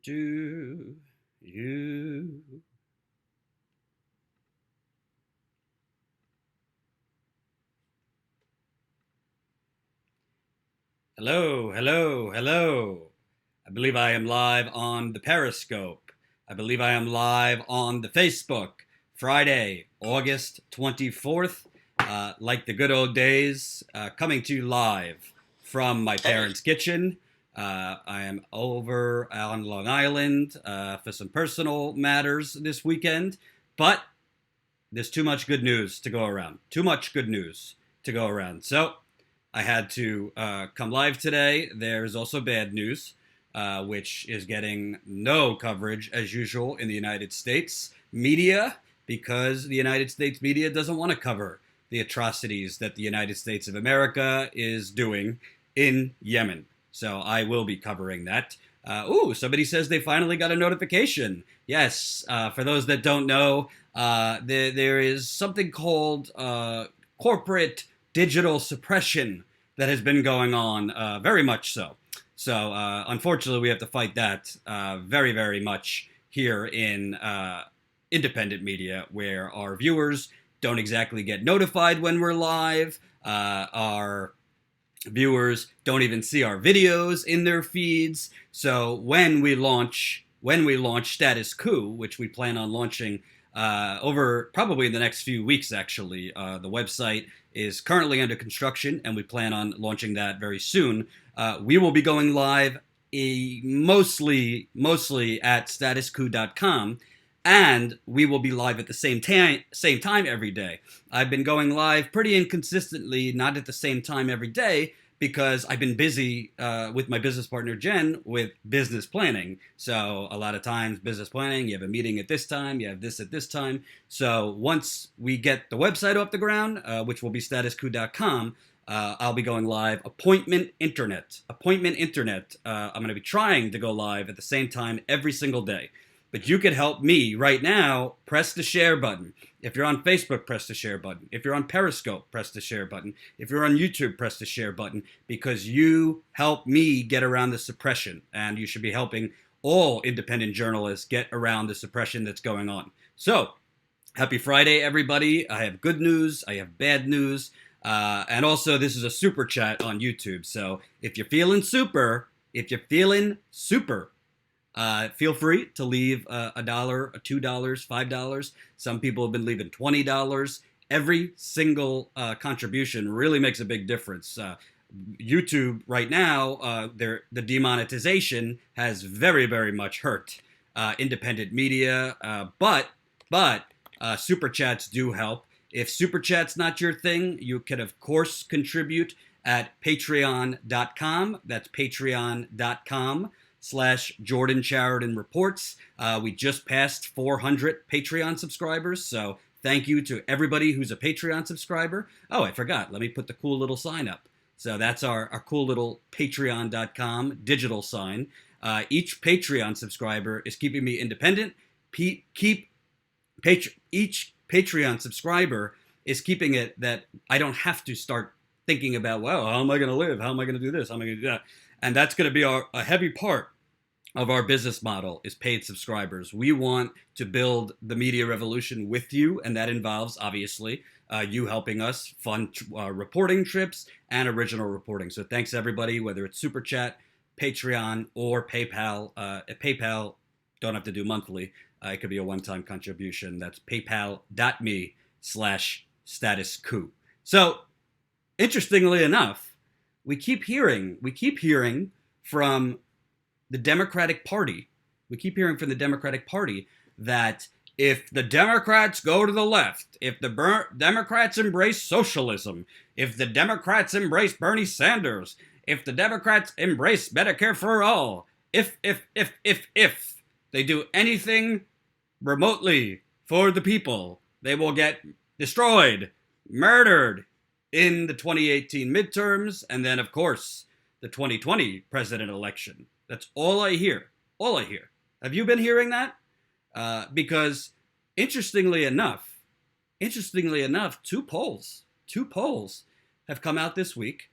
Do you? Hello, hello, hello. I believe I am live on the Periscope. I believe I am live on the Facebook. Friday, August 24th, like the good old days, coming to you live from my parents' kitchen. I am over on Long Island for some personal matters this weekend, but there's too much good news to go around. Too much good news to go around. So I had to come live today. There's also bad news, which is getting no coverage as usual in the United States media because the United States media doesn't want to cover the atrocities that the United States of America is doing in Yemen. So I will be covering that. Somebody says they finally got a notification. Yes, for those that don't know, there is something called corporate digital suppression that has been going on, very much so. So, unfortunately, we have to fight that very, very much here in independent media, where our viewers don't exactly get notified when we're live. Our viewers don't even see our videos in their feeds. So when we launch Status Coup, which we plan on launching over probably in the next few weeks, actually, the website is currently under construction, and we plan on launching that very soon. We will be going live mostly at statuscoup.com, and we will be live at the same time every day. I've been going live pretty inconsistently, not at the same time every day, because I've been busy with my business partner Jen with business planning. So a lot of times business planning, you have a meeting at this time, you have this at this time. So once we get the website off the ground, which will be statuscoup.com, I'll be going live. Appointment Internet. I'm going to be trying to go live at the same time every single day. But you could help me right now. Press the share button. If you're on Facebook, press the share button. If you're on Periscope, press the share button. If you're on YouTube, press the share button, because you help me get around the suppression, and you should be helping all independent journalists get around the suppression that's going on. So, happy Friday, everybody. I have good news. I have bad news. And also, this is a super chat on YouTube. So, if you're feeling super, feel free to leave $1, $2, $5. Some people have been leaving $20. Every single contribution really makes a big difference. YouTube right now, the demonetization has very, very much hurt independent media, but super chats do help. If super chat's not your thing, you can of course contribute at patreon.com. That's patreon.com/Jordan Sheridan Reports. We just passed 400 Patreon subscribers, so thank you to everybody who's a Patreon subscriber. Oh, I forgot. Let me put the cool little sign up. So that's our cool little patreon.com digital sign. Each Patreon subscriber is keeping me independent. Each Patreon subscriber is keeping it that I don't have to start thinking about, well, how am I going to live? How am I going to do this? How am I going to do that? And that's going to be a heavy part of our business model is paid subscribers. We want to build the media revolution with you, and that involves, obviously, you helping us fund reporting trips and original reporting. So thanks, everybody, whether it's Super Chat, Patreon, or PayPal. PayPal, don't have to do monthly. It could be a one-time contribution. That's paypal.me/status coup. So, interestingly enough, we keep hearing from the Democratic Party. That if the Democrats go to the left, if the Democrats embrace socialism, if the Democrats embrace Bernie Sanders, if the Democrats embrace Medicare for all, if they do anything remotely for the people, they will get destroyed, murdered in the 2018 midterms, and then, of course, the 2020 president election. That's all I hear. Have you been hearing that? Because interestingly enough, two polls have come out this week,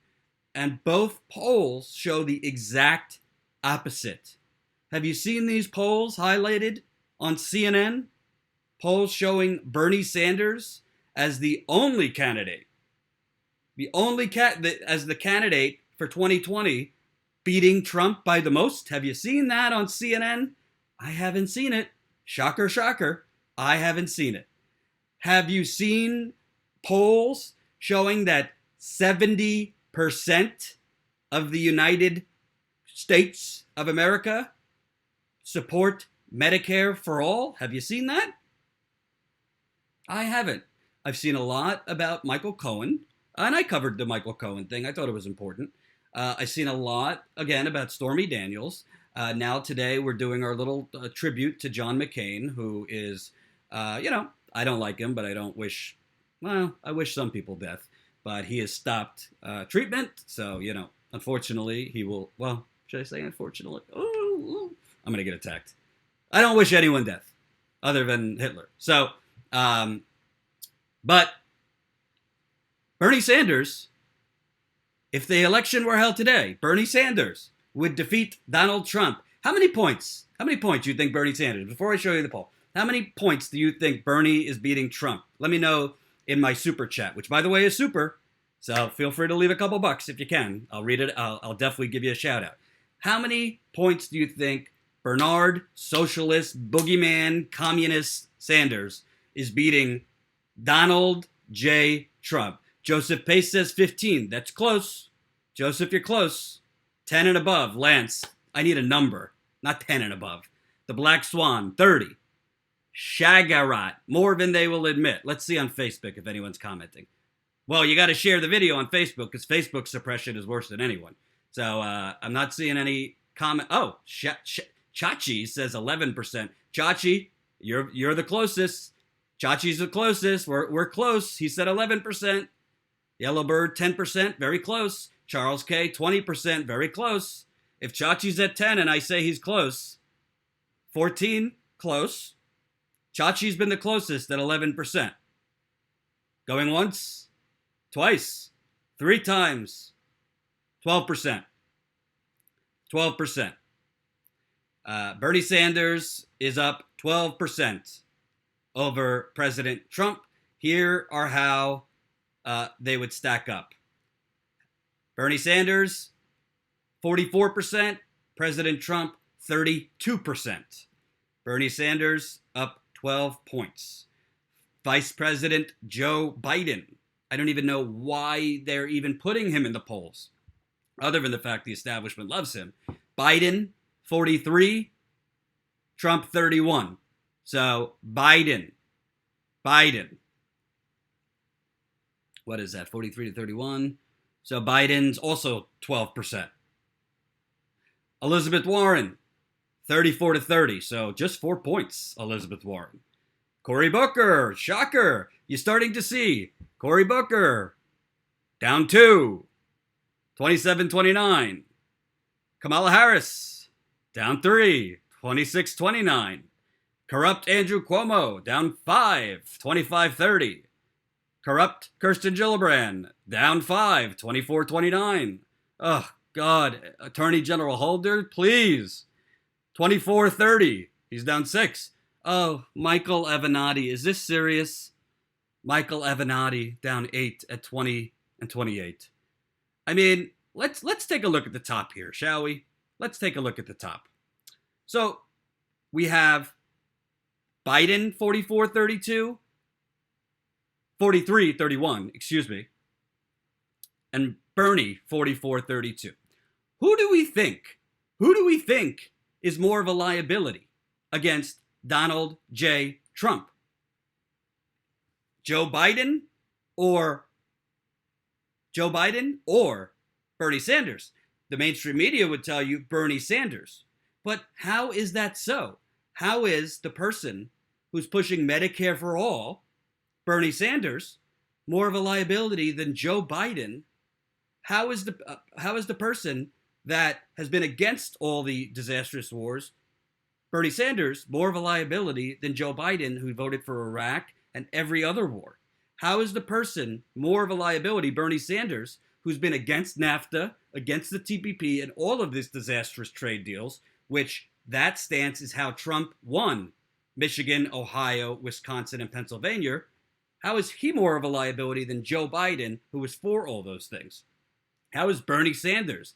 and both polls show the exact opposite. Have you seen these polls highlighted on CNN? Polls showing Bernie Sanders as the only candidate, as the candidate for 2020, beating Trump by the most. Have you seen that on CNN? I haven't seen it. Shocker, shocker. I haven't seen it. Have you seen polls showing that 70% of the United States of America support Medicare for all? Have you seen that? I haven't. I've seen a lot about Michael Cohen, and I covered the Michael Cohen thing. I thought it was important. I've seen a lot, again, about Stormy Daniels. Now today we're doing our little tribute to John McCain, who is, I don't like him, but I wish some people death. But he has stopped treatment, so, unfortunately, he will, should I say unfortunately? Oh, I'm going to get attacked. I don't wish anyone death, other than Hitler. So, but Bernie Sanders, if the election were held today, Bernie Sanders would defeat Donald Trump. How many points? How many points do you think Bernie Sanders, before I show you the poll, how many points do you think Bernie is beating Trump? Let me know in my super chat, which by the way is super. So feel free to leave a couple bucks if you can. I'll read it. I'll definitely give you a shout out. How many points do you think Bernard, socialist, boogeyman, communist Sanders is beating Donald J. Trump? Joseph Pace says 15. That's close. Joseph, you're close. 10 and above. Lance, I need a number, not 10 and above. The Black Swan, 30. Shagarat, more than they will admit. Let's see on Facebook if anyone's commenting. Well, you got to share the video on Facebook because Facebook suppression is worse than anyone. So I'm not seeing any comment. Oh, Chachi says 11%. Chachi, you're the closest. Chachi's the closest. We're close. He said 11%. Yellowbird, 10%, very close. Charles K, 20%, very close. If Chachi's at 10 and I say he's close, 14, close. Chachi's been the closest at 11%. Going once, twice, 3 times, 12%. 12%. Bernie Sanders is up 12% over President Trump. Here are how they would stack up. Bernie Sanders, 44%. President Trump, 32%. Bernie Sanders up 12 points. Vice President Joe Biden. I don't even know why they're even putting him in the polls, other than the fact the establishment loves him. Biden, 43. Trump, 31. So Biden. What is that? 43 to 31. So Biden's also 12%. Elizabeth Warren, 34 to 30. So just 4 points, Elizabeth Warren. Cory Booker, shocker. You're starting to see. Cory Booker, down 2. 27-29. Kamala Harris, down 3. 26-29. Corrupt Andrew Cuomo, down 5. 25-30. Corrupt Kirsten Gillibrand, down 5, 24-29. Oh, God. Attorney General Holder, please. 24-30. He's down 6. Oh, Michael Avenatti. Is this serious? Michael Avenatti down 8 at 20 and 28. I mean, let's take a look at the top here, shall we? Let's take a look at the top. So we have Biden 44-32. 43-31, excuse me, and Bernie 44-32. Who do we think is more of a liability against Donald J. Trump? Joe Biden or Bernie Sanders? The mainstream media would tell you Bernie Sanders. But how is that so? How is the person who's pushing Medicare for all, Bernie Sanders, more of a liability than Joe Biden? How is the person that has been against all the disastrous wars, Bernie Sanders, more of a liability than Joe Biden, who voted for Iraq and every other war? How is the person more of a liability, Bernie Sanders, who's been against NAFTA, against the TPP, and all of these disastrous trade deals, which that stance is how Trump won Michigan, Ohio, Wisconsin, and Pennsylvania. How is he more of a liability than Joe Biden, who was for all those things? How is Bernie Sanders,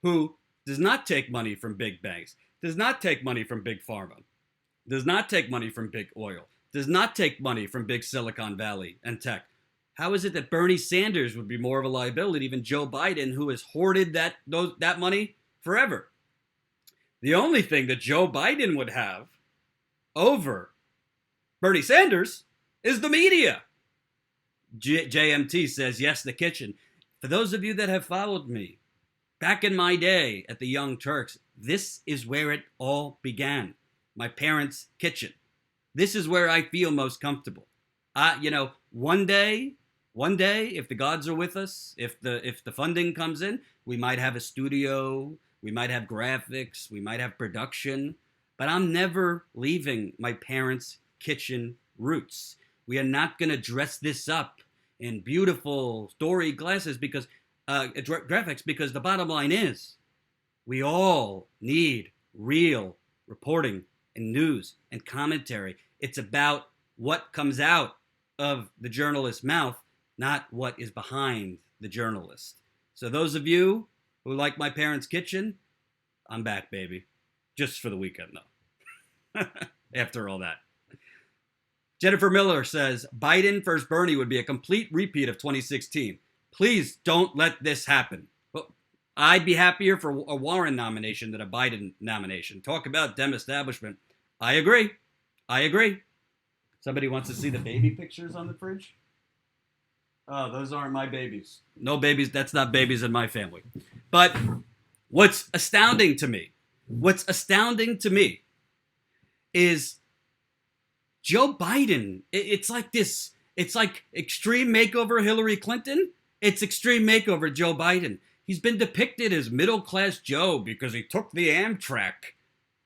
who does not take money from big banks, does not take money from big pharma, does not take money from big oil, does not take money from big Silicon Valley and tech? How is it that Bernie Sanders would be more of a liability than Joe Biden, who has hoarded that money forever? The only thing that Joe Biden would have over Bernie Sanders is the media. JMT says, yes, the kitchen. For those of you that have followed me, back in my day at the Young Turks, this is where it all began. My parents' kitchen. This is where I feel most comfortable. One day, if the gods are with us, if the funding comes in, we might have a studio, we might have graphics, we might have production, but I'm never leaving my parents' kitchen roots. We are not going to dress this up in beautiful story glasses because graphics, because the bottom line is we all need real reporting and news and commentary. It's about what comes out of the journalist's mouth, not what is behind the journalist. So those of you who like my parents' kitchen, I'm back, baby. Just for the weekend, though. After all that. Jennifer Miller says, Biden versus Bernie would be a complete repeat of 2016. Please don't let this happen. Well, I'd be happier for a Warren nomination than a Biden nomination. Talk about Dem establishment. I agree. Somebody wants to see the baby pictures on the fridge? Oh, those aren't my babies. No babies. That's not babies in my family. But what's astounding to me is Joe Biden. It's like this. It's like Extreme Makeover Hillary Clinton. It's Extreme Makeover Joe Biden. He's been depicted as middle-class Joe because he took the Amtrak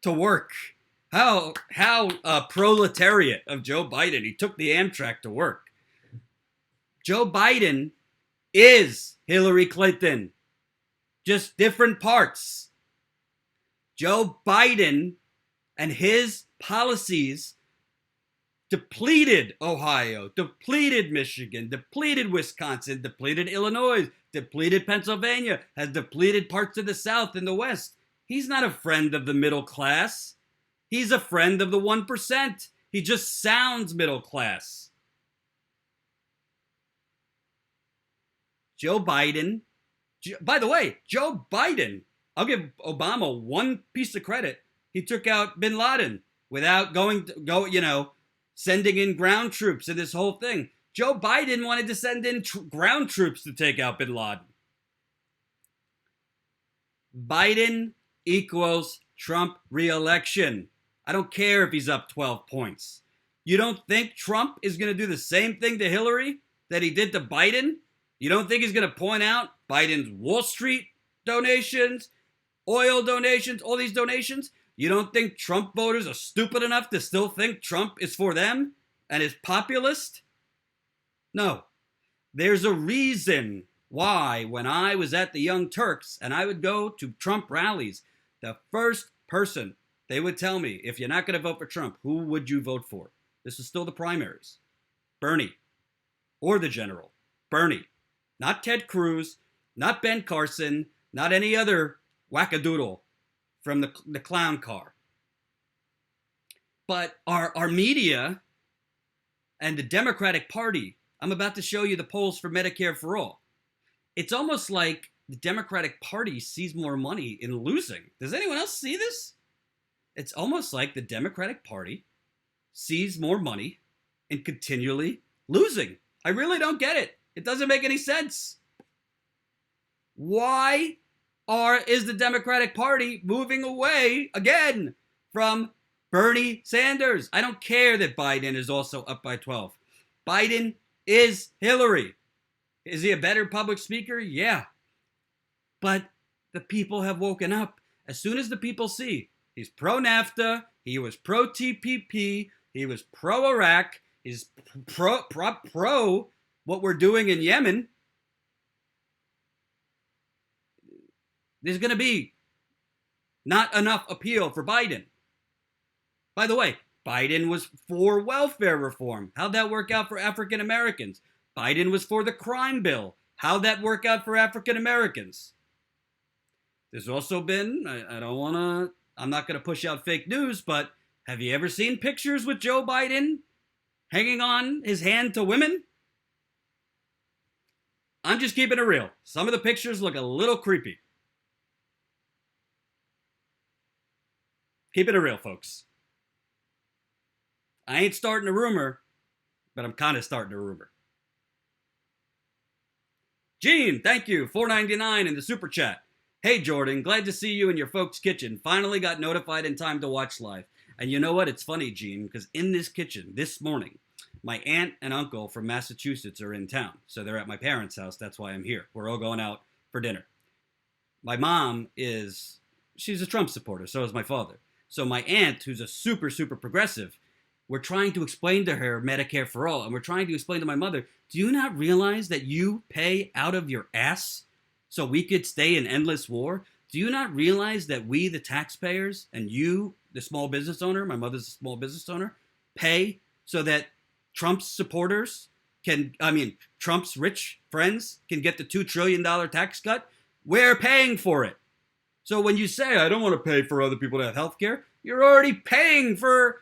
to work. How proletariat of Joe Biden. He took the Amtrak to work. Joe Biden is Hillary Clinton. Just different parts. Joe Biden and his policies depleted Ohio, depleted Michigan, depleted Wisconsin, depleted Illinois, depleted Pennsylvania, has depleted parts of the South and the West. He's not a friend of the middle class. He's a friend of the 1%. He just sounds middle class. Joe Biden, by the way, Joe Biden, I'll give Obama one piece of credit. He took out bin Laden without sending in ground troops and this whole thing. Joe Biden wanted to send in ground troops to take out bin Laden. Biden equals Trump re-election. I don't care if he's up 12 points. You don't think Trump is going to do the same thing to Hillary that he did to Biden? You don't think he's going to point out Biden's Wall Street donations, oil donations, all these donations? You don't think Trump voters are stupid enough to still think Trump is for them and is populist? No. There's a reason why when I was at the Young Turks and I would go to Trump rallies, the first person they would tell me, if you're not going to vote for Trump, who would you vote for? This is still the primaries. Bernie or the general. Bernie. Not Ted Cruz, not Ben Carson, not any other wackadoodle from the clown car. But our media and the Democratic Party, I'm about to show you the polls for Medicare for All. It's almost like the Democratic Party sees more money in losing. Does anyone else see this? It's almost like the Democratic Party sees more money in continually losing. I really don't get it. It doesn't make any sense. Why is the Democratic Party moving away again from Bernie Sanders? I don't care that Biden is also up by 12. Biden is Hillary. Is he a better public speaker? Yeah. But the people have woken up. As soon as the people see he's pro-NAFTA, he was pro-TPP, he was pro-Iraq, he's pro what we're doing in Yemen, there's going to be Not enough appeal for Biden. By the way, Biden was for welfare reform. How'd that work out for African Americans? Biden was for the crime bill. How'd that work out for African Americans? There's also been, I'm not going to push out fake news, but have you ever seen pictures with Joe Biden hanging on his hand to women? I'm just keeping it real. Some of the pictures look a little creepy. Keeping it real, folks. I ain't starting a rumor, but I'm kind of starting a rumor. Gene, thank you. $4.99 in the super chat. Hey, Jordan, glad to see you in your folks' kitchen. Finally got notified in time to watch live. And you know what? It's funny, Gene, because in this kitchen this morning, my aunt and uncle from Massachusetts are in town. So they're at my parents' house. That's why I'm here. We're all going out for dinner. My mom she's a Trump supporter. So is my father. So my aunt, who's a super, super progressive, we're trying to explain to her Medicare for all. And we're trying to explain to my mother, do you not realize that you pay out of your ass so we could stay in endless war? Do you not realize that we, the taxpayers, and you, the small business owner, my mother's a small business owner, pay so that Trump's supporters Trump's rich friends can get the $2 trillion tax cut? We're paying for it. So when you say, I don't want to pay for other people to have health care, you're already paying for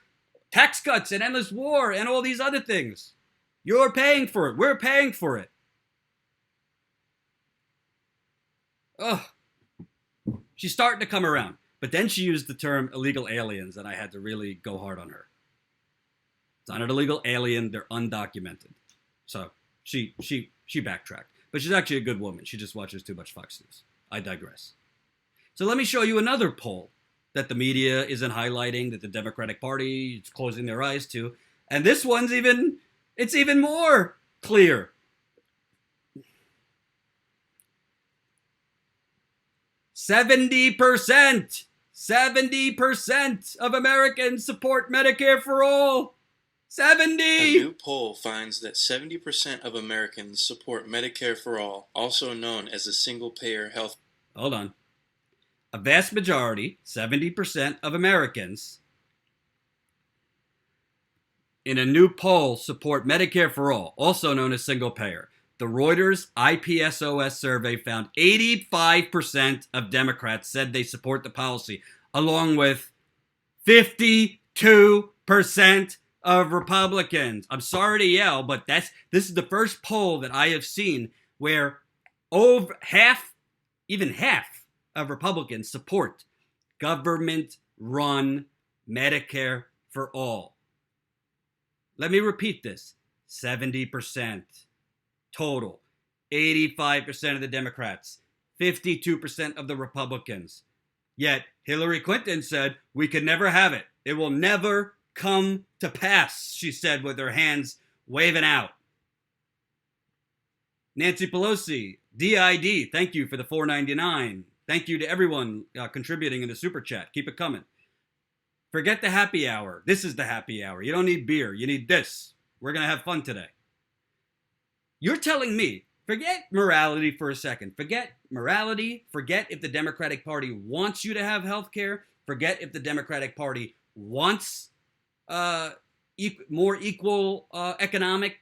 tax cuts and endless war and all these other things. You're paying for it. We're paying for it. Ugh. She's starting to come around. But then she used the term illegal aliens, and I had to really go hard on her. It's not an illegal alien. They're undocumented. So she backtracked. But she's actually a good woman. She just watches too much Fox News. I digress. So let me show you another poll that the media isn't highlighting, that the Democratic Party is closing their eyes to. And this one's even more clear. 70% of Americans support Medicare for all. 70! A new poll finds that 70% of Americans support Medicare for all, also known as a single-payer health. Hold on. A vast majority, 70% of Americans, in a new poll support Medicare for all, also known as single payer. The Reuters IPSOS survey found 85% of Democrats said they support the policy, along with 52% of Republicans. I'm sorry to yell, but this is the first poll that I have seen where over half, even half of Republicans support government-run Medicare for all. Let me repeat this. 70% total. 85% of the Democrats. 52% of the Republicans. Yet Hillary Clinton said, we could never have it. It will never come to pass, she said with her hands waving out. Nancy Pelosi, DID, thank you for the $4.99. Thank you to everyone contributing in the super chat. Keep it coming. Forget the happy hour. This is the happy hour. You don't need beer. You need this. We're going to have fun today. You're telling me, forget morality for a second. Forget morality. Forget if the Democratic Party wants you to have health care. Forget if the Democratic Party wants more equal economic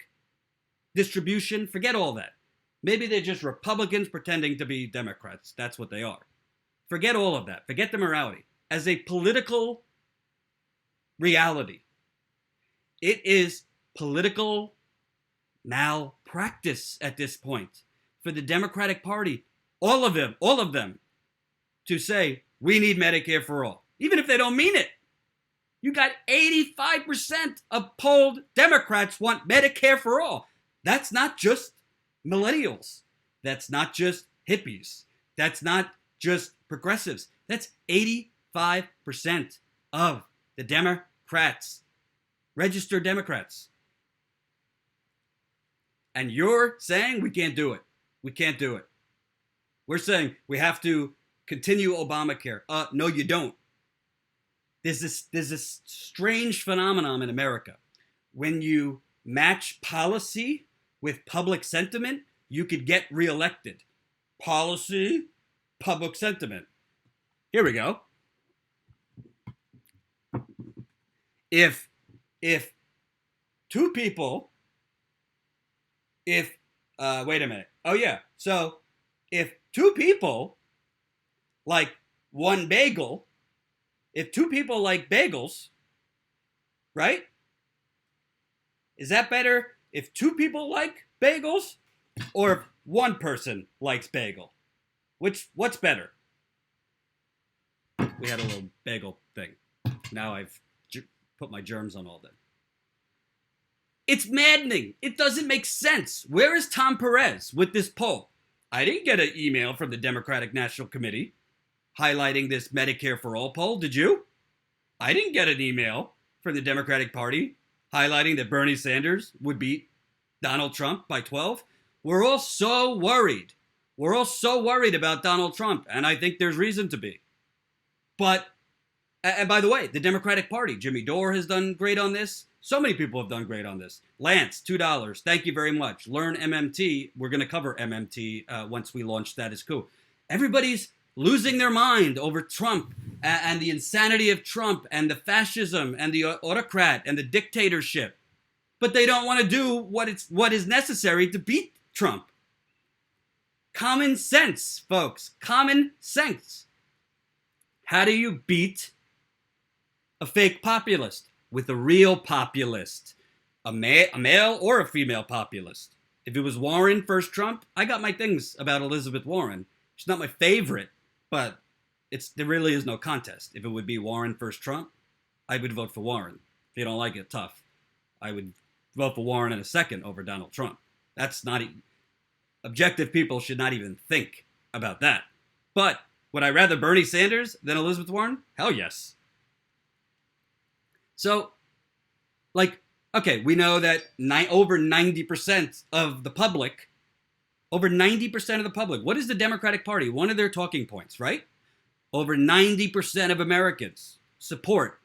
distribution. Forget all that. Maybe they're just Republicans pretending to be Democrats. That's what they are. Forget all of that. Forget the morality. As a political reality, it is political malpractice at this point for the Democratic Party, all of them, to say, we need Medicare for all, even if they don't mean it. You got 85% of polled Democrats want Medicare for all. That's not just millennials. That's not just hippies. That's not just progressives. That's 85% of the Democrats, registered Democrats. And you're saying we can't do it. We can't do it. We're saying we have to continue Obamacare. No, you don't. There's this strange phenomenon in America. When you match policy with public sentiment, you could get reelected. Policy, public sentiment. Here we go. if if two people, if wait a minute. Oh yeah. So if two people like one bagel, if two people like bagels, right? Is that better if two people like bagels or if one person likes bagel? What's better? We had a little bagel thing. Now I've put my germs on all that. It's maddening. It doesn't make sense. Where is Tom Perez with this poll? I didn't get an email from the Democratic National Committee highlighting this Medicare for All poll. Did you? I didn't get an email from the Democratic Party highlighting that Bernie Sanders would beat Donald Trump by 12. We're all so worried. We're all so worried about Donald Trump, and I think there's reason to be. But, and by the way, the Democratic Party, Jimmy Dore has done great on this. So many people have done great on this. Lance, $2. Thank you very much. Learn MMT. We're going to cover MMT once we launch Status Quo. Everybody's losing their mind over Trump and the insanity of Trump and the fascism and the autocrat and the dictatorship. But they don't want to do what is necessary to beat Trump. Common sense, folks. Common sense. How do you beat a fake populist with a real populist? A male or a female populist? If it was Warren versus Trump, I got my things about Elizabeth Warren. She's not my favorite, but there really is no contest. If it would be Warren versus Trump, I would vote for Warren. If you don't like it, tough. I would vote for Warren in a second over Donald Trump. That's not... Objective people should not even think about that. But would I rather Bernie Sanders than Elizabeth Warren? Hell yes. So, okay, we know that over 90% of the public, what is the Democratic Party? One of their talking points, right? Over 90% of Americans support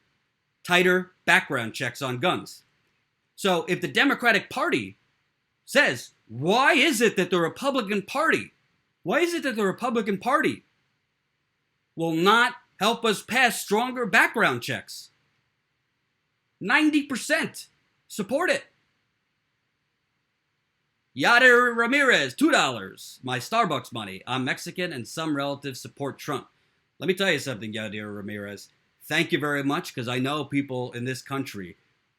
tighter background checks on guns. So if the Democratic Party says, why is it that the Republican Party will not help us pass stronger background checks? 90% support it. Yadir Ramirez, $2. My Starbucks money. I'm Mexican and some relatives support Trump. Let me tell you something, Yadir Ramirez. Thank you very much, because I know people in this country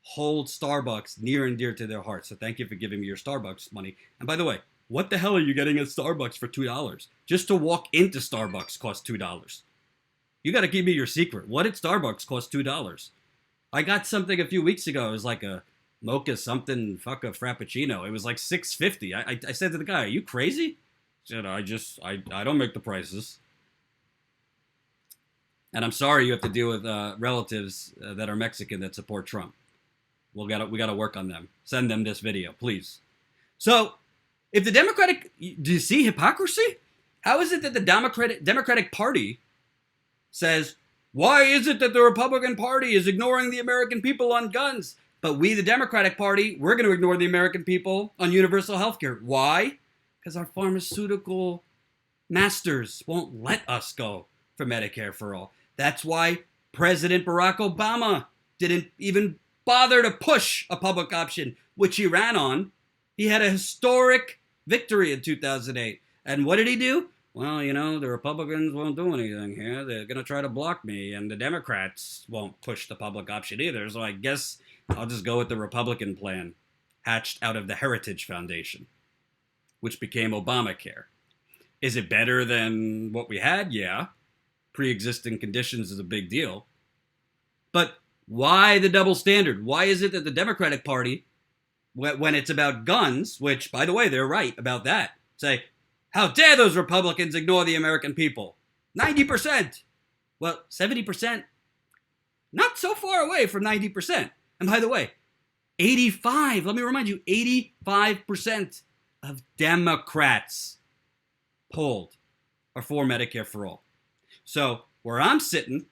hold Starbucks near and dear to their hearts. So thank you for giving me your Starbucks money. And by the way, what the hell are you getting at Starbucks for $2? Just to walk into Starbucks costs $2. You got to give me your secret. What at Starbucks costs $2? I got something a few weeks ago. It was like a mocha something, fuck a frappuccino. It was like $6.50. I said to the guy, "Are you crazy?" He said, I don't make the prices. And I'm sorry you have to deal with relatives that are Mexican that support Trump. We got to work on them. Send them this video, please. So, if the do you see hypocrisy? How is it that the Democratic Party says, why is it that the Republican Party is ignoring the American people on guns? But we, the Democratic Party, we're going to ignore the American people on universal health care. Why? Because our pharmaceutical masters won't let us go for Medicare for all. That's why President Barack Obama didn't even bother to push a public option, which he ran on. He had a historic victory in 2008. And what did he do? Well, the Republicans won't do anything here. They're going to try to block me, and the Democrats won't push the public option either. So I guess I'll just go with the Republican plan, hatched out of the Heritage Foundation, which became Obamacare. Is it better than what we had? Yeah. Pre-existing conditions is a big deal. But why the double standard? Why is it that the Democratic Party, when it's about guns, which, by the way, they're right about that, say, how dare those Republicans ignore the American people? 90%. Well, 70%, not so far away from 90%. And by the way, 85, let me remind you, 85% of Democrats polled are for Medicare for all. So where I'm sitting,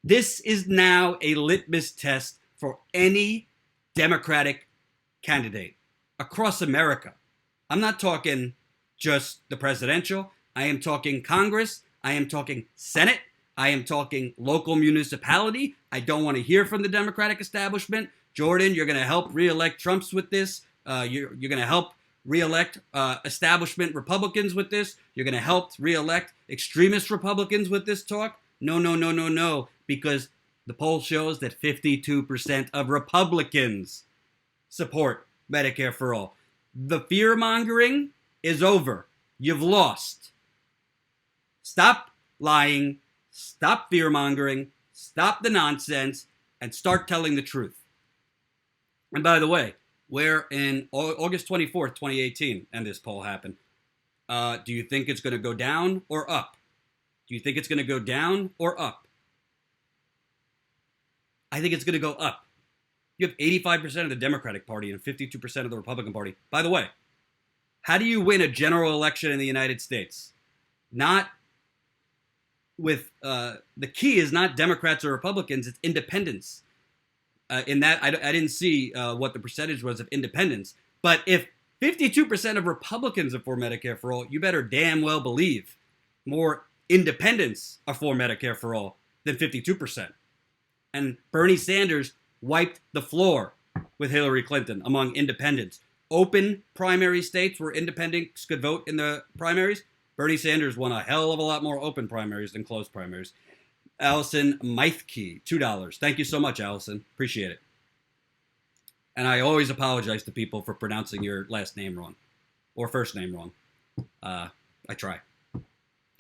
this is now a litmus test for any Democratic candidate across America. I'm not talking just the presidential. I am talking Congress. I am talking Senate. I am talking local municipality. I don't want to hear from the Democratic establishment. Jordan, you're going to help reelect Trumps with this. You're going to help reelect establishment Republicans with this. You're going to help reelect extremist Republicans with this talk. No, no, no, no, no. Because the poll shows that 52% of Republicans support Medicare for all. The fear mongering is over. You've lost. Stop lying. Stop fear mongering. Stop the nonsense and start telling the truth. And by the way, we're in August 24th, 2018, and this poll happened. Do you think it's going to go down or up? Do you think it's going to go down or up? I think it's going to go up. You have 85% of the Democratic Party and 52% of the Republican Party. By the way, how do you win a general election in the United States? Not with, the key is not Democrats or Republicans, it's independents. In that, I didn't see what the percentage was of independents. But if 52% of Republicans are for Medicare for all, you better damn well believe more independents are for Medicare for all than 52%. And Bernie Sanders wiped the floor with Hillary Clinton among independents. Open primary states where independents could vote in the primaries. Bernie Sanders won a hell of a lot more open primaries than closed primaries. Allison Meithke, $2. Thank you so much, Allison. Appreciate it. And I always apologize to people for pronouncing your last name wrong or first name wrong. I try.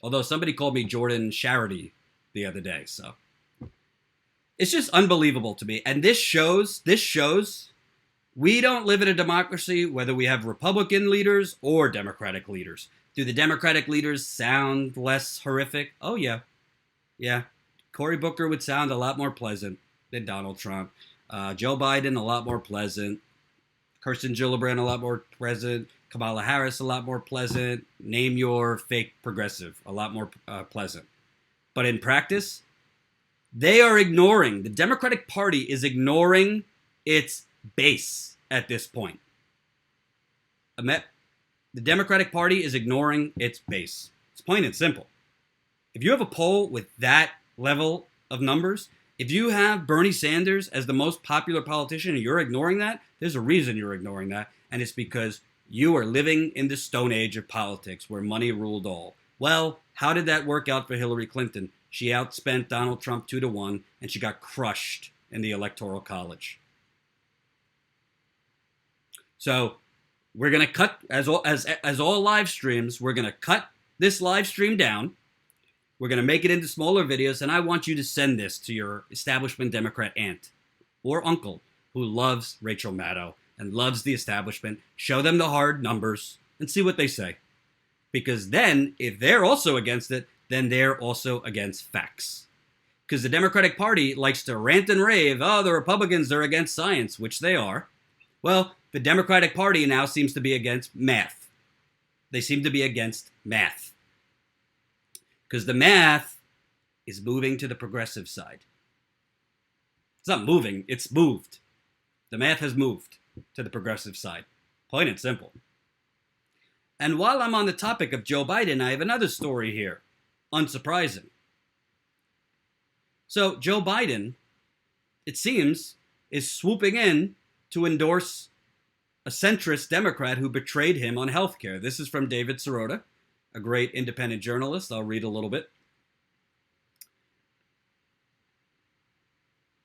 Although somebody called me Jordan Charity the other day, so it's just unbelievable to me. And this shows we don't live in a democracy whether we have Republican leaders or Democratic leaders. Do the Democratic leaders sound less horrific? Oh, yeah. Yeah. Cory Booker would sound a lot more pleasant than Donald Trump. Joe Biden, a lot more pleasant. Kirsten Gillibrand, a lot more pleasant. Kamala Harris, a lot more pleasant. Name your fake progressive, a lot more pleasant. But in practice, they are ignoring, the Democratic Party is ignoring its base at this point. The Democratic Party is ignoring its base. It's plain and simple. If you have a poll with that level of numbers, if you have Bernie Sanders as the most popular politician and you're ignoring that, there's a reason you're ignoring that, and it's because you are living in the Stone Age of politics where money ruled all. Well, how did that work out for Hillary Clinton? She outspent Donald Trump 2-1, and she got crushed in the Electoral College. So we're going to cut, as all live streams, we're going to cut this live stream down. We're going to make it into smaller videos, and I want you to send this to your establishment Democrat aunt or uncle who loves Rachel Maddow and loves the establishment. Show them the hard numbers and see what they say. Because then, if they're also against it, then they're also against facts. Because the Democratic Party likes to rant and rave, oh, the Republicans are against science, which they are. Well, the Democratic Party now seems to be against math. They seem to be against math. Because the math is moving to the progressive side. It's not moving, it's moved. The math has moved to the progressive side. Plain and simple. And while I'm on the topic of Joe Biden, I have another story here. Unsurprising. So Joe Biden, it seems, is swooping in to endorse a centrist Democrat who betrayed him on health care. This is from David Sirota, a great independent journalist. I'll read a little bit.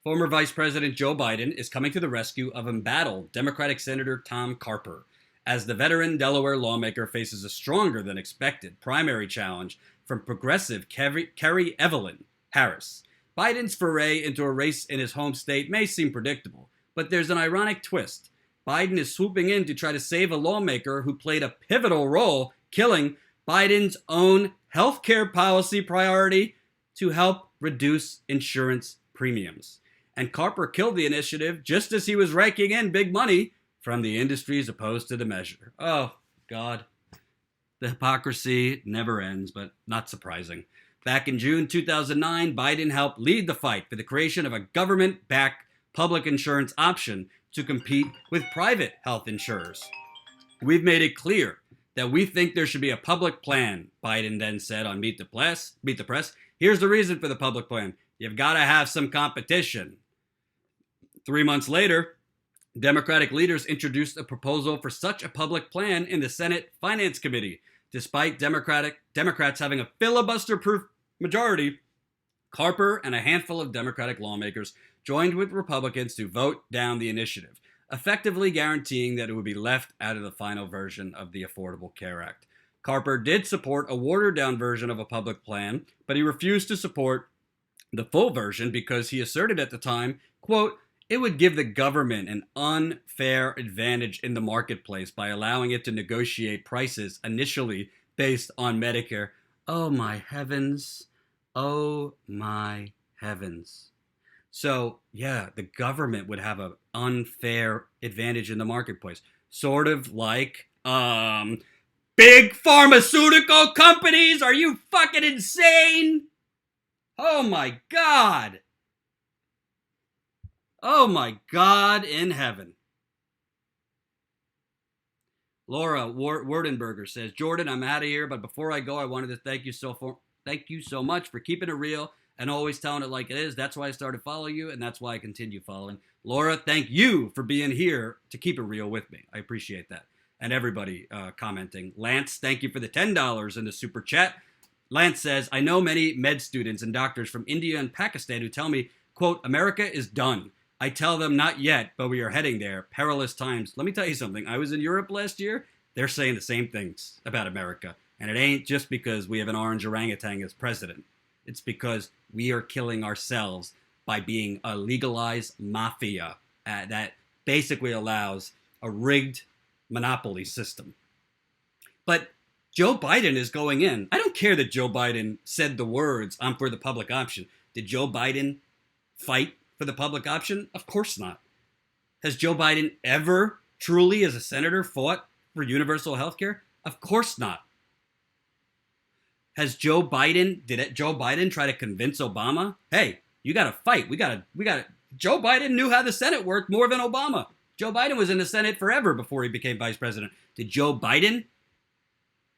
Former Vice President Joe Biden is coming to the rescue of embattled Democratic Senator Tom Carper as the veteran Delaware lawmaker faces a stronger than expected primary challenge from progressive Kerry Evelyn Harris. Biden's foray into a race in his home state may seem predictable, but there's an ironic twist. Biden is swooping in to try to save a lawmaker who played a pivotal role killing Biden's own healthcare policy priority to help reduce insurance premiums. And Carper killed the initiative just as he was raking in big money from the industries opposed to the measure. Oh, God. The hypocrisy never ends, but not surprising. Back in June 2009, Biden helped lead the fight for the creation of a government-backed public insurance option to compete with private health insurers. We've made it clear that we think there should be a public plan, Biden then said on Meet the Press. Here's the reason for the public plan. You've got to have some competition. 3 months later, Democratic leaders introduced a proposal for such a public plan in the Senate Finance Committee. Despite Democrats having a filibuster-proof majority, Carper and a handful of Democratic lawmakers joined with Republicans to vote down the initiative, effectively guaranteeing that it would be left out of the final version of the Affordable Care Act. Carper did support a watered-down version of a public plan, but he refused to support the full version because he asserted at the time, quote, it would give the government an unfair advantage in the marketplace by allowing it to negotiate prices initially based on Medicare. Oh my heavens. Oh my heavens. So, yeah, the government would have an unfair advantage in the marketplace. Sort of like, big pharmaceutical companies. Are you fucking insane? Oh my God. Oh my God in heaven. Laura Werdenberger says, Jordan, I'm out of here, but before I go, I wanted to thank you so much for keeping it real and always telling it like it is. That's why I started following you, and that's why I continue following. Laura, thank you for being here to keep it real with me. I appreciate that. And everybody commenting. Lance, thank you for the $10 in the super chat. Lance says, I know many med students and doctors from India and Pakistan who tell me, quote, America is done. I tell them not yet, but we are heading there. Perilous times. Let me tell you something. I was in Europe last year. They're saying the same things about America. And it ain't just because we have an orange orangutan as president. It's because we are killing ourselves by being a legalized mafia that basically allows a rigged monopoly system. But Joe Biden is going in. I don't care that Joe Biden said the words, I'm for the public option. Did Joe Biden fight for the public option? Of course not. Has Joe Biden ever truly, as a senator, fought for universal health care? Of course not. Did Joe Biden try to convince Obama, hey, you got to fight. Joe Biden knew how the Senate worked more than Obama. Joe Biden was in the Senate forever before he became vice president. Did Joe Biden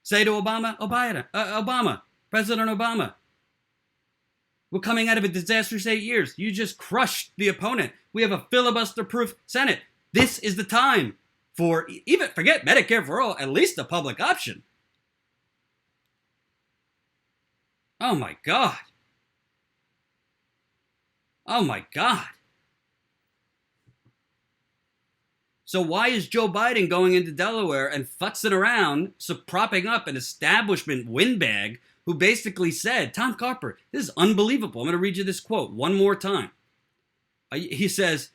say to Obama, President Obama, we're coming out of a disastrous 8 years. You just crushed the opponent. We have a filibuster-proof Senate. This is the time for, even forget Medicare for all, at least a public option. Oh my God. Oh my God. So why is Joe Biden going into Delaware and futzing around, propping up an establishment windbag who basically said, Tom Carper, this is unbelievable. I'm going to read you this quote one more time. He says,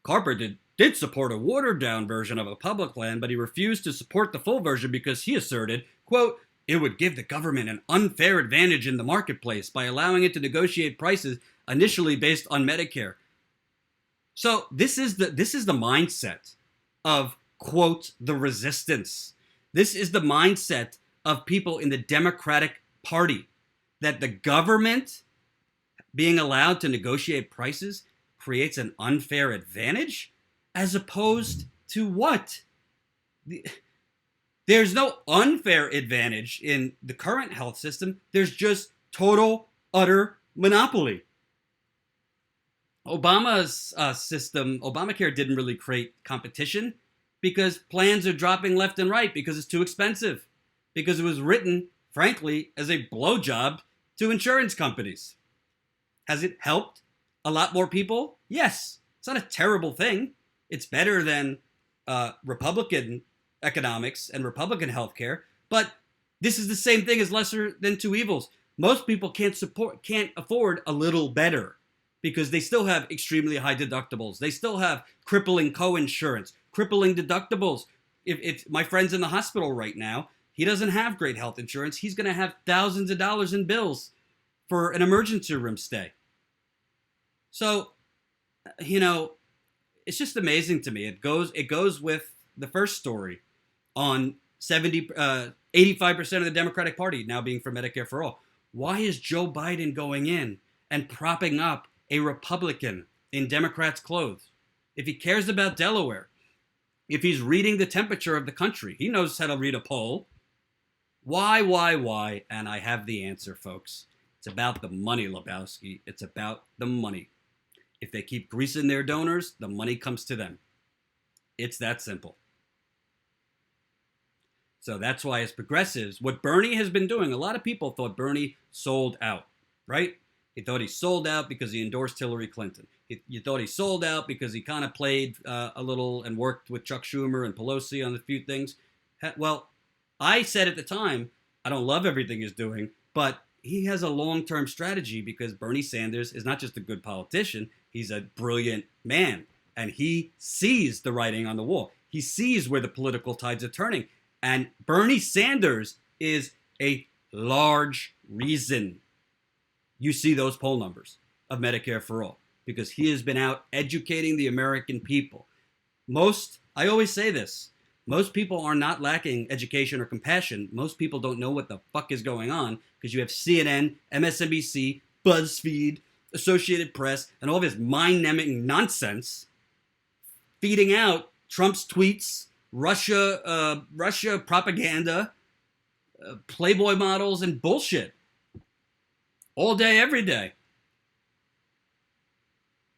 Carper did support a watered-down version of a public plan, but he refused to support the full version because he asserted, quote, it would give the government an unfair advantage in the marketplace by allowing it to negotiate prices initially based on Medicare. So this is the mindset of, quote, the resistance. This is the mindset of people in the Democratic Party, that the government being allowed to negotiate prices creates an unfair advantage, as opposed to what? There's no unfair advantage in the current health system. There's just total, utter monopoly. Obama's system, Obamacare, didn't really create competition because plans are dropping left and right because it's too expensive, because it was written, frankly, as a blowjob to insurance companies. Has it helped a lot more people? Yes. It's not a terrible thing. It's better than Republican economics and Republican healthcare, but this is the same thing as lesser than two evils. Most people can't afford a little better because they still have extremely high deductibles. They still have crippling co-insurance, crippling deductibles. If my friend's in the hospital right now, he doesn't have great health insurance. He's going to have thousands of dollars in bills for an emergency room stay. So, it's just amazing to me. It goes with the first story on 85% of the Democratic Party now being for Medicare for all. Why is Joe Biden going in and propping up a Republican in Democrats' clothes? If he cares about Delaware, if he's reading the temperature of the country, he knows how to read a poll. Why? And I have the answer, folks. It's about the money, Lebowski. It's about the money. If they keep greasing their donors, the money comes to them. It's that simple. So that's why, as progressives, what Bernie has been doing, a lot of people thought Bernie sold out, right? He thought he sold out because he endorsed Hillary Clinton. You thought he sold out because he kind of played a little and worked with Chuck Schumer and Pelosi on a few things. Well, I said at the time, I don't love everything he's doing, but he has a long-term strategy because Bernie Sanders is not just a good politician, he's a brilliant man. And he sees the writing on the wall. He sees where the political tides are turning. And Bernie Sanders is a large reason you see those poll numbers of Medicare for All, because he has been out educating the American people. I always say this, most people are not lacking education or compassion. Most people don't know what the fuck is going on because you have CNN, MSNBC, BuzzFeed, Associated Press, and all this mind-numbing nonsense feeding out Trump's tweets, Russia propaganda, Playboy models, and bullshit. All day, every day.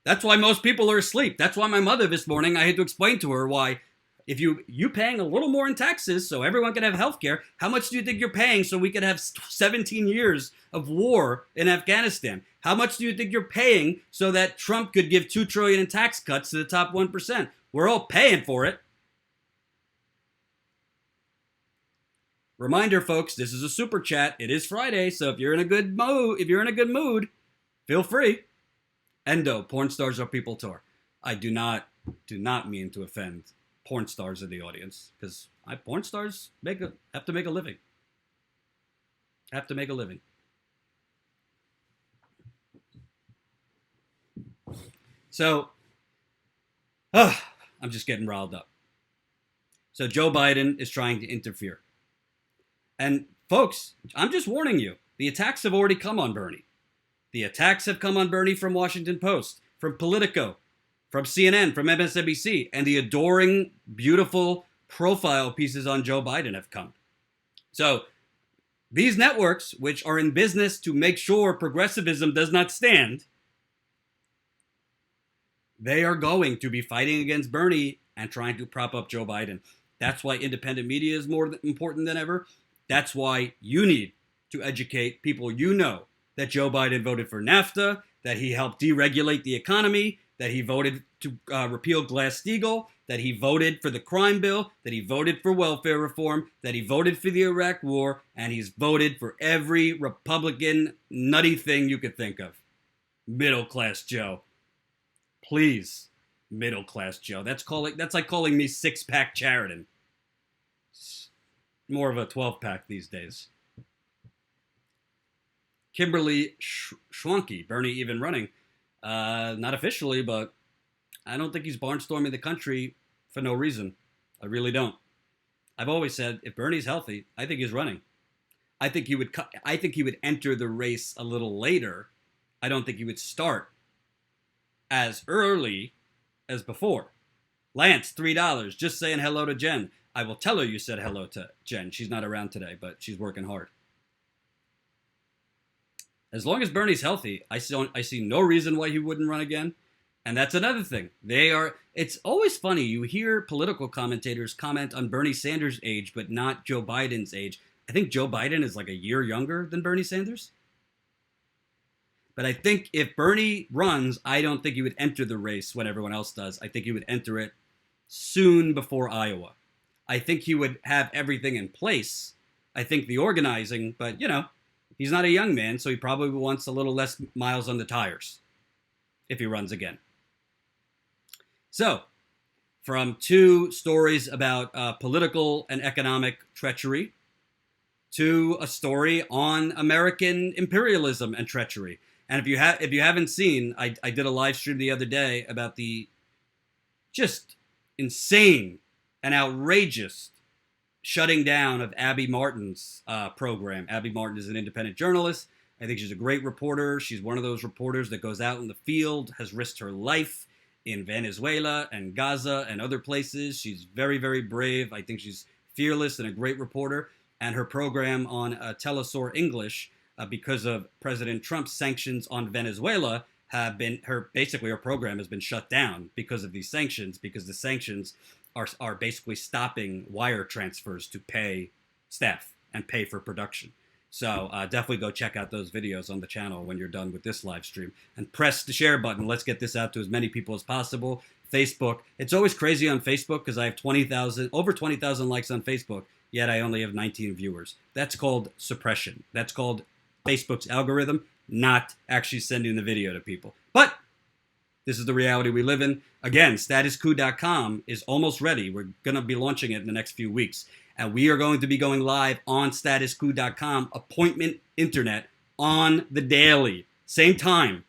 That's why most people are asleep. That's why my mother this morning, I had to explain to her why, if you paying a little more in taxes so everyone can have health care, how much do you think you're paying so we could have 17 years of war in Afghanistan? How much do you think you're paying so that Trump could give $2 trillion in tax cuts to the top 1%? We're all paying for it. Reminder, folks, this is a super chat. It is Friday, so if you're in a good mood, feel free. Endo, porn stars are people tour. I do not mean to offend porn stars in the audience, because porn stars have to make a living. So, I'm just getting riled up. So Joe Biden is trying to interfere. And folks, I'm just warning you, the attacks have already come on Bernie. The attacks have come on Bernie from Washington Post, from Politico, from CNN, from MSNBC, and the adoring, beautiful profile pieces on Joe Biden have come. So these networks, which are in business to make sure progressivism does not stand, they are going to be fighting against Bernie and trying to prop up Joe Biden. That's why independent media is more important than ever. That's why you need to educate people you know that Joe Biden voted for NAFTA, that he helped deregulate the economy, that he voted to repeal Glass-Steagall, that he voted for the crime bill, that he voted for welfare reform, that he voted for the Iraq War, and he's voted for every Republican nutty thing you could think of. Middle-class Joe. Please, middle-class Joe. That's like calling me six-pack Sheridan. More of a 12-pack these days. Kimberly Schwanke, Bernie even running. Not officially, but I don't think he's barnstorming the country for no reason. I really don't. I've always said, if Bernie's healthy, I think he's running. I think he would enter the race a little later. I don't think he would start as early as before. Lance, $3, just saying hello to Jen. I will tell her you said hello to Jen. She's not around today, but she's working hard. As long as Bernie's healthy, I see no reason why he wouldn't run again. And that's another thing. It's always funny. You hear political commentators comment on Bernie Sanders' age, but not Joe Biden's age. I think Joe Biden is like a year younger than Bernie Sanders. But I think if Bernie runs, I don't think he would enter the race when everyone else does. I think he would enter it soon before Iowa. I think he would have everything in place. I think the organizing, but he's not a young man, so he probably wants a little less miles on the tires if he runs again. So, from two stories about political and economic treachery to a story on American imperialism and treachery. And if you haven't seen, I did a live stream the other day about the just insane and outrageous shutting down of Abby Martin's program. Abby Martin is an independent journalist. I think she's a great reporter. She's one of those reporters that goes out in the field, has risked her life in Venezuela and Gaza and other places. She's very, very brave. I think she's fearless and a great reporter. And her program on Telesur English because of President Trump's sanctions on Venezuela, basically her program has been shut down because of these sanctions, because the sanctions are basically stopping wire transfers to pay staff and pay for production. So definitely go check out those videos on the channel when you're done with this live stream, and press the share button. Let's get this out to as many people as possible. Facebook. It's always crazy on Facebook because I have over 20,000 likes on Facebook, yet I only have 19 viewers. That's called suppression. That's called Facebook's algorithm not actually sending the video to people. But this is the reality we live in. Again, statuscoup.com is almost ready. We're going to be launching it in the next few weeks. And we are going to be going live on statuscoup.com, appointment internet, on the daily. Same time,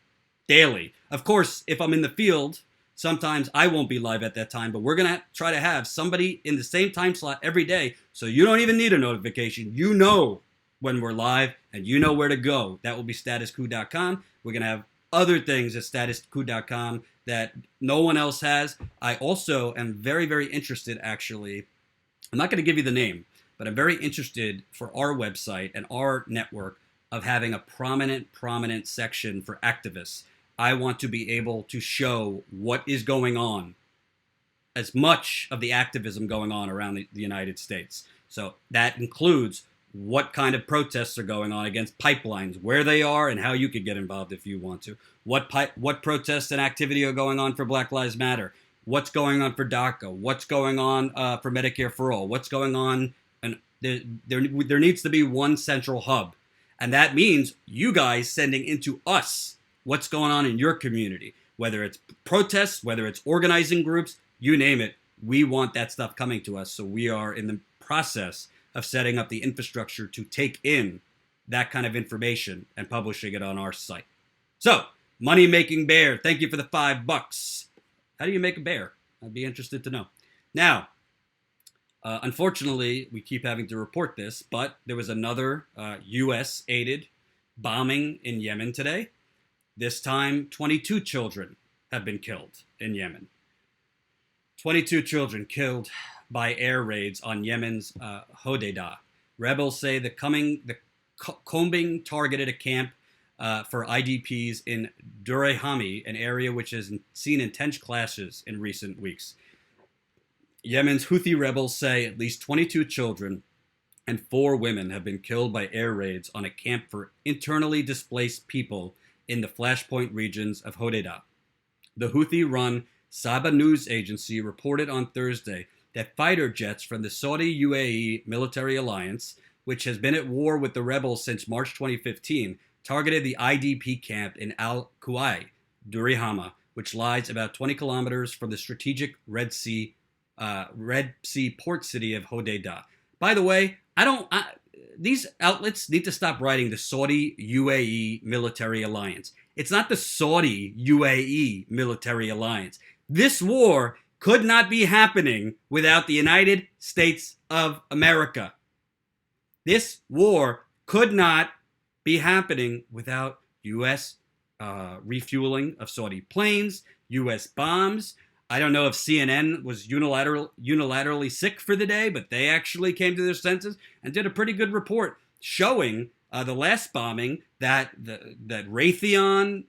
daily. Of course, if I'm in the field, sometimes I won't be live at that time, but we're going to try to have somebody in the same time slot every day, so you don't even need a notification. You know when we're live, and you know where to go. That will be statuscoup.com. We're going to have other things at statuscoup.com that no one else has. I also am very, very interested, actually. I'm not going to give you the name, but I'm very interested for our website and our network of having a prominent section for activists. I want to be able to show what is going on, as much of the activism going on around the United States. So that includes what kind of protests are going on against pipelines, where they are, and how you could get involved if you want to. What protests and activity are going on for Black Lives Matter? What's going on for DACA? What's going on for Medicare for All? What's going on? And there needs to be one central hub. And that means you guys sending into us what's going on in your community, whether it's protests, whether it's organizing groups, you name it. We want that stuff coming to us. So we are in the process of setting up the infrastructure to take in that kind of information and publishing it on our site. So, Money Making Bear, thank you for the $5. How do you make a bear? I'd be interested to know. Now, unfortunately, we keep having to report this, but there was another U.S.-aided bombing in Yemen today. This time, 22 children have been killed in Yemen. 22 children killed by air raids on Yemen's Hodeidah. Rebels say the combing targeted a camp for IDPs in Durrahami, an area which has seen intense clashes in recent weeks. Yemen's Houthi rebels say at least 22 children and 4 women have been killed by air raids on a camp for internally displaced people in the flashpoint regions of Hodeidah. The Houthi-run Saba news agency reported on Thursday that fighter jets from the Saudi-UAE military alliance, which has been at war with the rebels since March 2015, targeted the IDP camp in Al-Kuwai, Durrahama, which lies about 20 kilometers from the strategic Red Sea port city of Hodeidah. By the way, these outlets need to stop writing the Saudi-UAE military alliance. It's not the Saudi-UAE military alliance. This war could not be happening without the United States of America. This war could not be happening without U.S. Refueling of Saudi planes, U.S. bombs. I don't know if CNN was unilaterally sick for the day, but they actually came to their senses and did a pretty good report showing the last bombing that Raytheon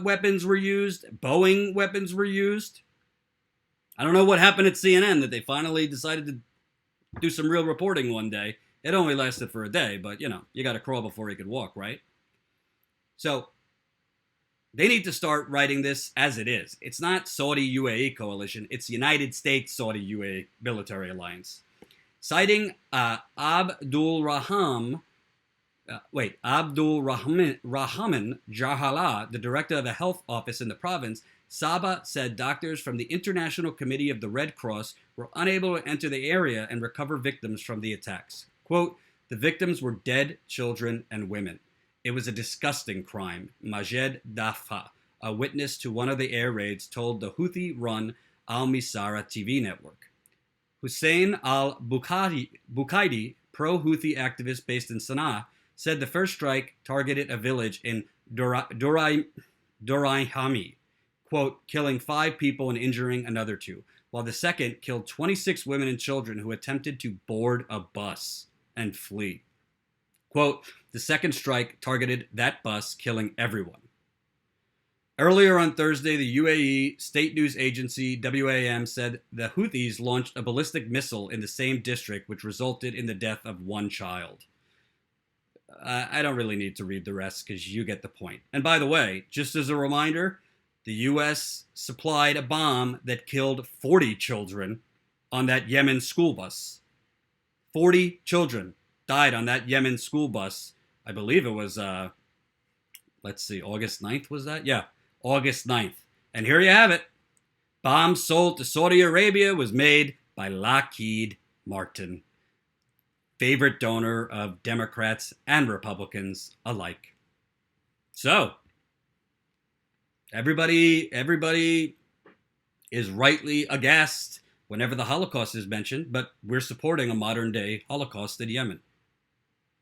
weapons were used, Boeing weapons were used. I don't know what happened at CNN that they finally decided to do some real reporting one day. It only lasted for a day, but you got to crawl before you could walk, right? So they need to start writing this as it is. It's not Saudi-UAE coalition. It's United States-Saudi-UAE military alliance. Citing Abdul Rahman Jahala, the director of a health office in the province, Saba said doctors from the International Committee of the Red Cross were unable to enter the area and recover victims from the attacks. Quote, the victims were dead children and women. It was a disgusting crime, Majed Dafa, a witness to one of the air raids, told the Houthi-run Al-Misara TV network. Hussein al-Bukaidi, pro-Houthi activist based in Sana'a, said the first strike targeted a village in Durrahami, quote, killing 5 people and injuring another 2, while the second killed 26 women and children who attempted to board a bus and flee. Quote, the second strike targeted that bus, killing everyone. Earlier on Thursday, the UAE state news agency WAM said the Houthis launched a ballistic missile in the same district, which resulted in the death of one child. I don't really need to read the rest because you get the point. And by the way, just as a reminder, the U.S. supplied a bomb that killed 40 children on that Yemen school bus. 40 children died on that Yemen school bus. I believe it was, August 9th was that? Yeah, August 9th. And here you have it. Bomb sold to Saudi Arabia was made by Lockheed Martin, favorite donor of Democrats and Republicans alike. So, everybody is rightly aghast whenever the Holocaust is mentioned, but we're supporting a modern-day Holocaust in Yemen.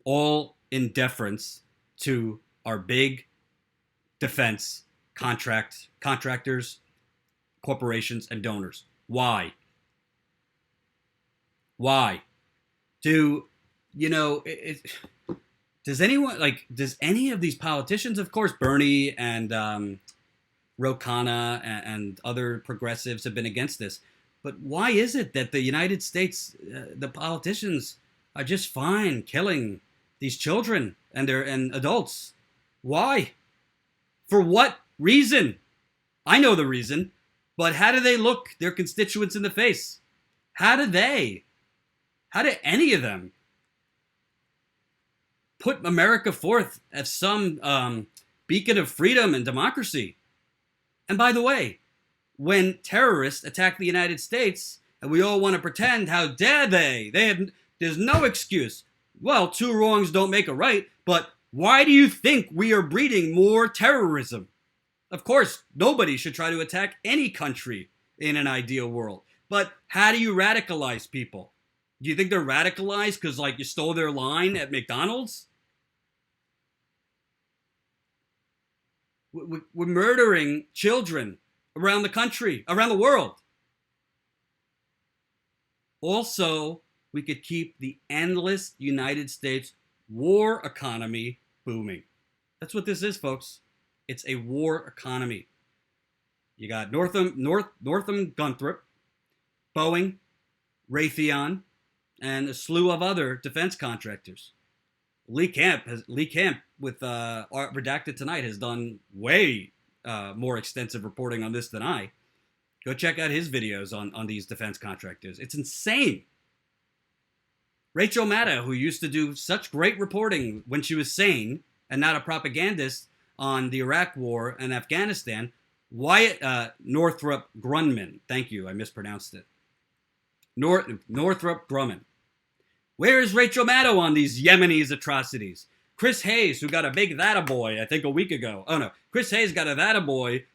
All in deference to our big defense contractors, corporations, and donors. Why? Does any of these politicians, of course, Bernie and Ro Khanna and other progressives have been against this, but why is it that the United States, the politicians, are just fine killing these children and adults? Why? For what reason? I know the reason, but how do they look their constituents in the face? How do any of them put America forth as some beacon of freedom and democracy? And by the way, when terrorists attack the United States, and we all want to pretend, how dare they? There's no excuse. Well, two wrongs don't make a right, but why do you think we are breeding more terrorism? Of course, nobody should try to attack any country in an ideal world. But how do you radicalize people? Do you think they're radicalized because, you stole their line at McDonald's? We're murdering children around the country, around the world. Also, we could keep the endless United States war economy booming. That's what this is, folks. It's a war economy. You got Northam Gunthrop, Boeing, Raytheon, and a slew of other defense contractors. Lee Camp with Redacted Tonight has done way more extensive reporting on this than I. Go check out his videos on these defense contractors. It's insane. Rachel Maddow, who used to do such great reporting when she was sane and not a propagandist on the Iraq War and Afghanistan, Wyatt Northrop Grumman. Thank you, I mispronounced it. Northrop Grumman. Where is Rachel Maddow on these Yemenis atrocities? Chris Hayes, who got a big that-a-boy, I think a week ago. Oh, no. Chris Hayes got a that-a-boy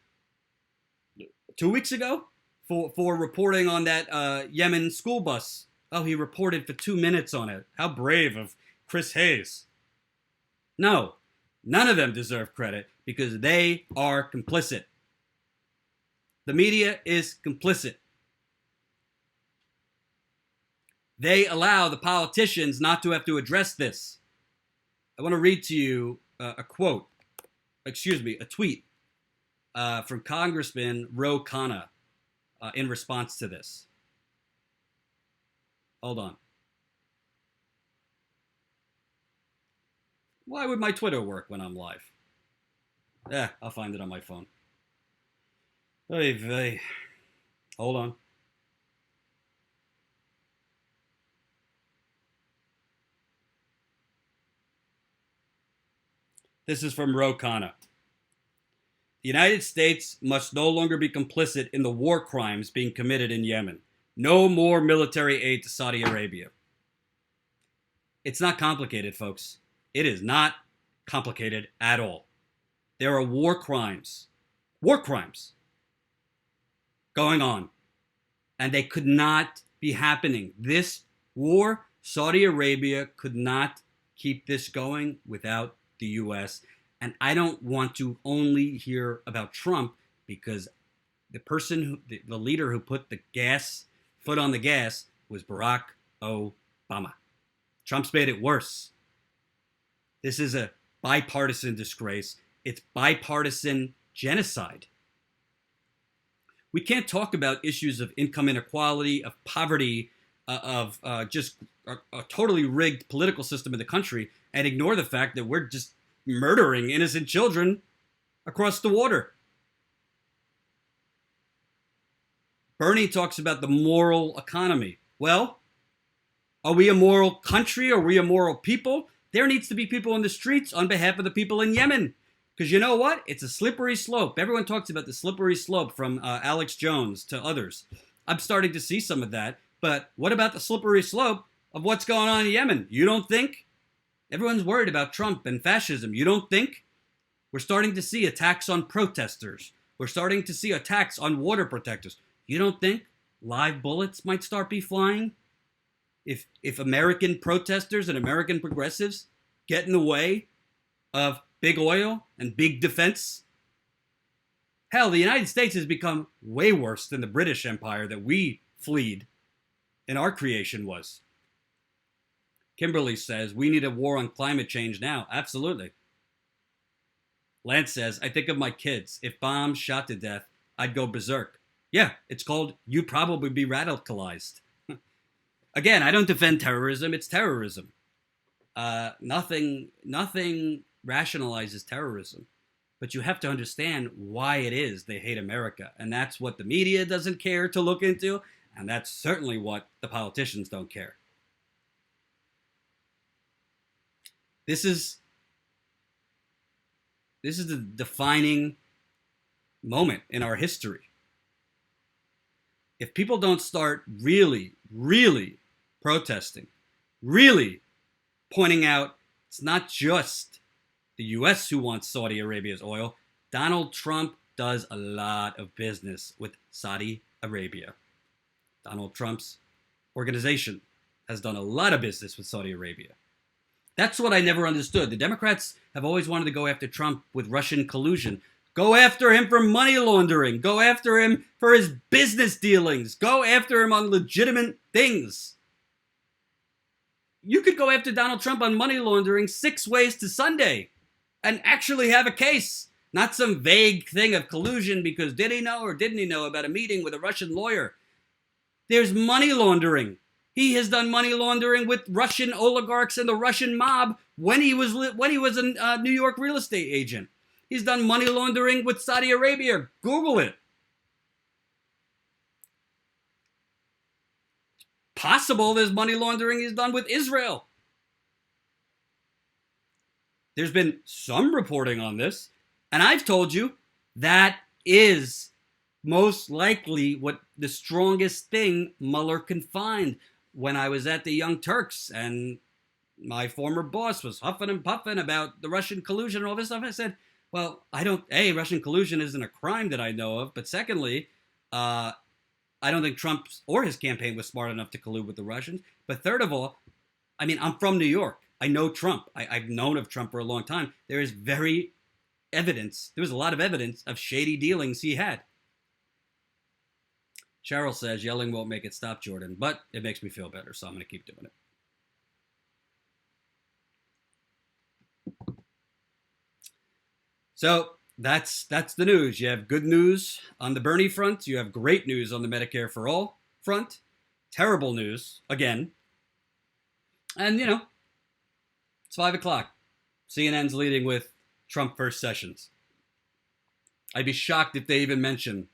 2 weeks ago for reporting on that Yemen school bus. Oh, he reported for 2 minutes on it. How brave of Chris Hayes. No, none of them deserve credit because they are complicit. The media is complicit. They allow the politicians not to have to address this. I want to read to you a tweet from Congressman Ro Khanna in response to this. Hold on. Why would my Twitter work when I'm live? I'll find it on my phone. Oy vey. Hold on. This is from Ro Khanna. The United States must no longer be complicit in the war crimes being committed in Yemen. No more military aid to Saudi Arabia. It's not complicated, folks. It is not complicated at all. There are war crimes going on, and they could not be happening. This war, Saudi Arabia could not keep this going without the U.S., and I don't want to only hear about Trump because the leader who put the foot on the gas was Barack Obama. Trump's made it worse. This is a bipartisan disgrace. It's bipartisan genocide. We can't talk about issues of income inequality, of poverty, of just a totally rigged political system in the country and ignore the fact that we're just murdering innocent children across the water. Bernie talks about the moral economy. Well, are we a moral country? Are we a moral people? There needs to be people in the streets on behalf of the people in Yemen. Because you know what? It's a slippery slope. Everyone talks about the slippery slope from Alex Jones to others. I'm starting to see some of that. But what about the slippery slope of what's going on in Yemen? You don't think? Everyone's worried about Trump and fascism. You don't think? We're starting to see attacks on protesters. We're starting to see attacks on water protectors. You don't think live bullets might start be flying? If American protesters and American progressives get in the way of big oil and big defense? Hell, the United States has become way worse than the British Empire that we fled and our creation was. Kimberly says, we need a war on climate change now. Absolutely. Lance says, I think of my kids. If bombs shot to death, I'd go berserk. Yeah, it's called you'd probably be radicalized. Again, I don't defend terrorism. It's terrorism. Nothing rationalizes terrorism. But you have to understand why it is they hate America. And that's what the media doesn't care to look into. And that's certainly what the politicians don't care. This is the defining moment in our history. If people don't start really, really protesting, really pointing out it's not just the U.S. who wants Saudi Arabia's oil. Donald Trump does a lot of business with Saudi Arabia. Donald Trump's organization has done a lot of business with Saudi Arabia. That's what I never understood. The Democrats have always wanted to go after Trump with Russian collusion. Go after him for money laundering. Go after him for his business dealings. Go after him on legitimate things. You could go after Donald Trump on money laundering 6 ways to Sunday and actually have a case. Not some vague thing of collusion because did he know or didn't he know about a meeting with a Russian lawyer. There's money laundering. He has done money laundering with Russian oligarchs and the Russian mob when he was a New York real estate agent. He's done money laundering with Saudi Arabia. Google it. Possible there's money laundering he's done with Israel. There's been some reporting on this, and I've told you that is most likely what the strongest thing Mueller can find. When I was at the Young Turks and my former boss was huffing and puffing about the Russian collusion and all this stuff, I said, well, Russian collusion isn't a crime that I know of, but secondly, I don't think Trump or his campaign was smart enough to collude with the Russians. But third of all, I'm from New York. I know Trump. I've known of Trump for a long time. There was a lot of evidence of shady dealings he had. Cheryl says, yelling won't make it stop, Jordan, but it makes me feel better, so I'm going to keep doing it. So that's the news. You have good news on the Bernie front. You have great news on the Medicare for All front. Terrible news, again. And, it's 5 o'clock. CNN's leading with Trump first sessions. I'd be shocked if they even mention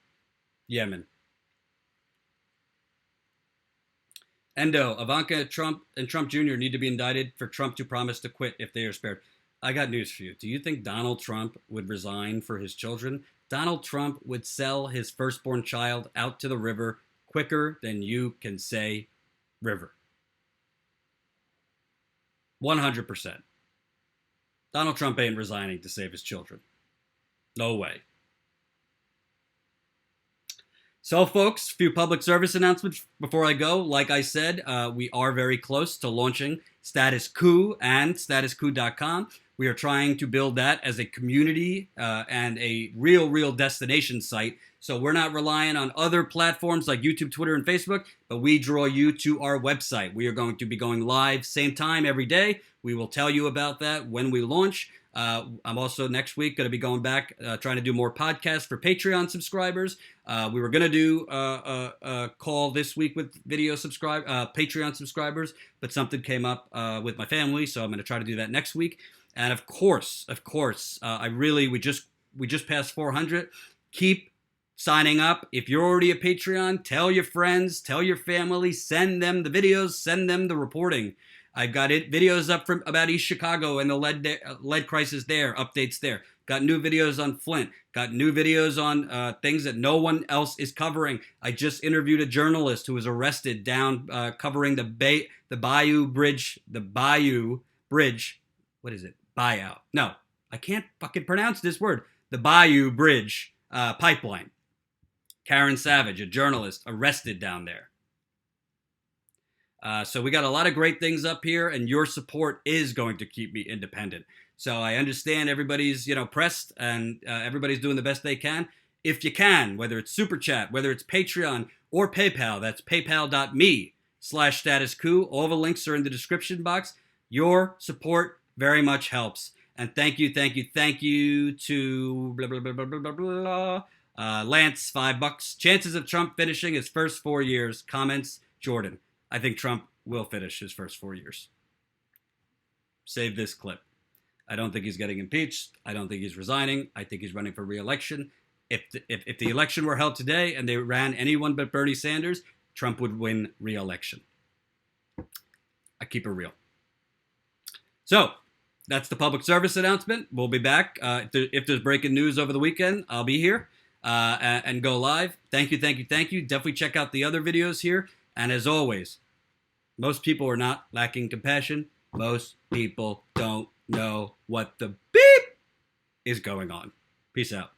Yemen. Endo, Ivanka Trump and Trump Jr. need to be indicted for Trump to promise to quit if they are spared. I got news for you. Do you think Donald Trump would resign for his children? Donald Trump would sell his firstborn child out to the river quicker than you can say river. 100%. Donald Trump ain't resigning to save his children. No way. So, folks, a few public service announcements before I go. Like I said, we are very close to launching Status Coup and statuscoup.com. We are trying to build that as a community and a real destination site. So we're not relying on other platforms like YouTube, Twitter, and Facebook, but we draw you to our website. We are going to be going live same time every day. We will tell you about that when we launch. I'm also next week going to be going back, trying to do more podcasts for Patreon subscribers. We were going to do a call this week with Patreon subscribers, but something came up with my family, so I'm going to try to do that next week. And of course, we just passed 400. Keep signing up. If you're already a Patreon, tell your friends, tell your family, send them the videos, send them the reporting. I've got videos up from about East Chicago and the lead crisis there, updates there. Got new videos on Flint. Got new videos on things that no one else is covering. I just interviewed a journalist who was arrested down covering the Bayou Bridge. What is it? Buyout. No, I can't fucking pronounce this word. The Bayou Bridge pipeline. Karen Savage, a journalist, arrested down there. So we got a lot of great things up here, and your support is going to keep me independent. So I understand everybody's, pressed, and everybody's doing the best they can. If you can, whether it's Super Chat, whether it's Patreon or PayPal, that's paypal.me/statusquo. All the links are in the description box. Your support very much helps. And thank you to blah, blah, blah, blah, blah, blah, blah. Lance, $5. Chances of Trump finishing his first 4 years. Comments, Jordan. I think Trump will finish his first 4 years. Save this clip. I don't think he's getting impeached. I don't think he's resigning. I think he's running for re-election. If the election were held today and they ran anyone but Bernie Sanders, Trump would win re-election. I keep it real. So that's the public service announcement. We'll be back. If there's breaking news over the weekend, I'll be here and go live. Thank you. Definitely check out the other videos here. And as always, most people are not lacking compassion. Most people don't know what the beep is going on. Peace out.